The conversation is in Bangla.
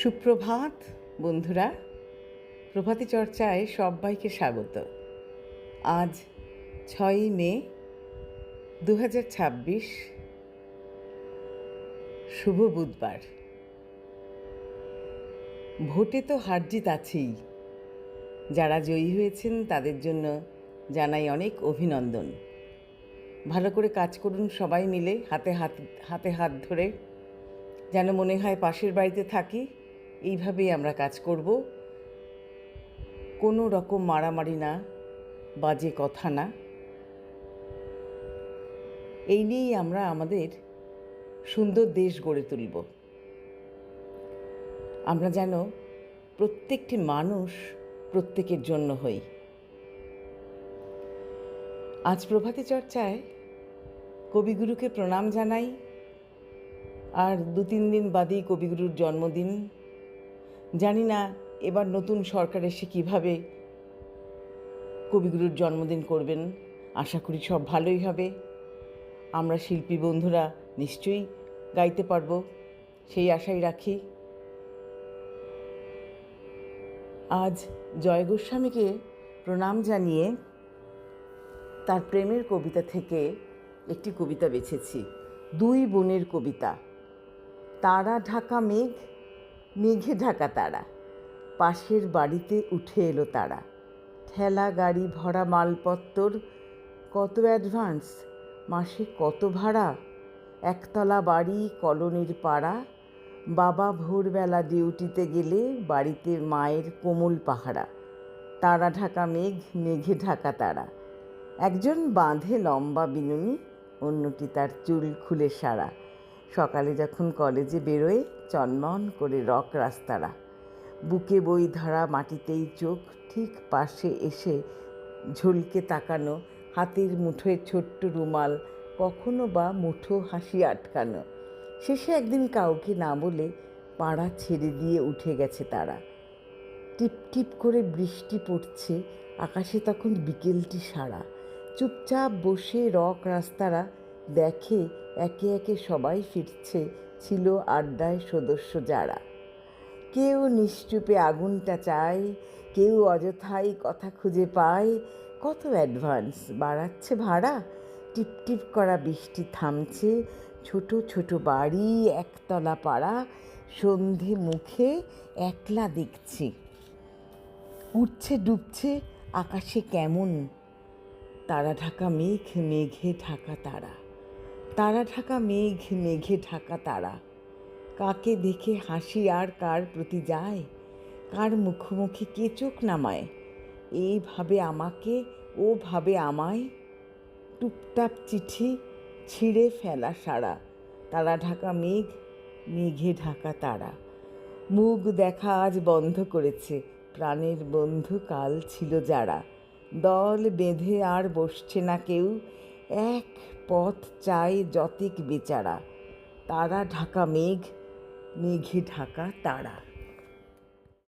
সুপ্রভাত বন্ধুরা, প্রভাতী চর্চায় সবাইকে স্বাগত। আজ 6ই মে 2026, শুভ বুধবার। ভোটে তো হার জিত আছেই। যারা জয়ী হয়েছেন তাদের জন্য জানাই অনেক অভিনন্দন। ভালো করে কাজ করুন সবাই মিলে, হাতে হাত ধরে, যেন মনে হয় পাশের বাড়িতে থাকি। এইভাবেই আমরা কাজ করব। কোনো রকম মারামারি না, বাজে কথা না। এই নিয়েই আমরা আমাদের সুন্দর দেশ গড়ে তুলব। আমরা যেন প্রত্যেকটি মানুষ প্রত্যেকের জন্য হই। আজ প্রভাতী চর্চায় কবিগুরুকে প্রণাম জানাই। আর 2-3 দিন বাদেই কবিগুরুর জন্মদিন। জানি না এবার নতুন সরকার এসে কীভাবে কবিগুরুর জন্মদিন করবেন। আশা করি সব ভালোই হবে। আমরা শিল্পী বন্ধুরা নিশ্চয়ই গাইতে পারবো, সেই আশাই রাখি। আজ জয় গোস্বামীকে প্রণাম জানিয়ে তার প্রেমের কবিতা থেকে একটি কবিতা বেছেছি। 2 বোনের কবিতা। তারা ঢাকা মেঘ, মেঘে ঢাকা তারা, পাশের বাড়িতে উঠে এলো তারা। ঠেলা গাড়ি ভরা মালপত্তর, কত অ্যাডভান্স, মাসে কত ভাড়া। একতলা বাড়ি, কলোনির পাড়া। বাবা ভোরবেলা ডিউটিতে গেলে বাড়িতে মায়ের কোমল পাহারা। তারা ঢাকা মেঘ, মেঘে ঢাকা তারা। একজন বাঁধে লম্বা বিনুনি, অন্যটি তার চুল খুলে সারা। সকালে যখন কলেজে বেরোয় চনমন করে রক রাস্তারা। বুকে বই ধরা, মাটিতেই চোখ, ঠিক পাশে এসে ঝলকে তাকানো, হাতের মুঠোয় ছোট্ট রুমাল, কখনো বা মুঠো হাসি আটকানো। শেষে একদিন কাউকে না বলে পাড়া ছেড়ে দিয়ে উঠে গেছে তারা। টিপ টিপ করে বৃষ্টি পড়ছে, আকাশে তখন বিকেলটি সারা। চুপচাপ বসে রক রাস্তারা দেখে একে একে সবাই ফিরছে, ছিল আড্ডায় সদস্য যারা। কেউ নিশ্চুপে আগুনটা চায়, কেউ অযথাই কথা খুঁজে পায়। কত অ্যাডভান্স, বাড়াচ্ছে ভাড়া। টিপটিপ করা বৃষ্টি থামছে, ছোট ছোট বাড়ি, একতলা পাড়া। সন্ধে মুখে একলা দেখছি, উঠছে ডুবছে আকাশে কেমন। তারা ঢাকা মেঘ, মেঘে ঢাকা তারা। তারা ঢাকা মেঘ, মেঘে ঢাকা তারা। কাকে দেখে হাসি আর কার প্রতি যায়, কার মুখোমুখি কে চোখ নামায়। এই ভাবে আমাকে, ও ভাবে আমায়। টুপটাপ চিঠি, ছিঁড়ে ফেলা সারা। তারা ঢাকা মেঘ, মেঘে ঢাকা তারা। মুখ দেখা আজ বন্ধ করেছে, প্রাণের বন্ধু কাল ছিল যারা। দল বেঁধে আর বসছে না কেউ, এক পথ চায় যতিক বেচারা। তারা ঢাকা মেঘ, মেঘে ঢাকা তারা।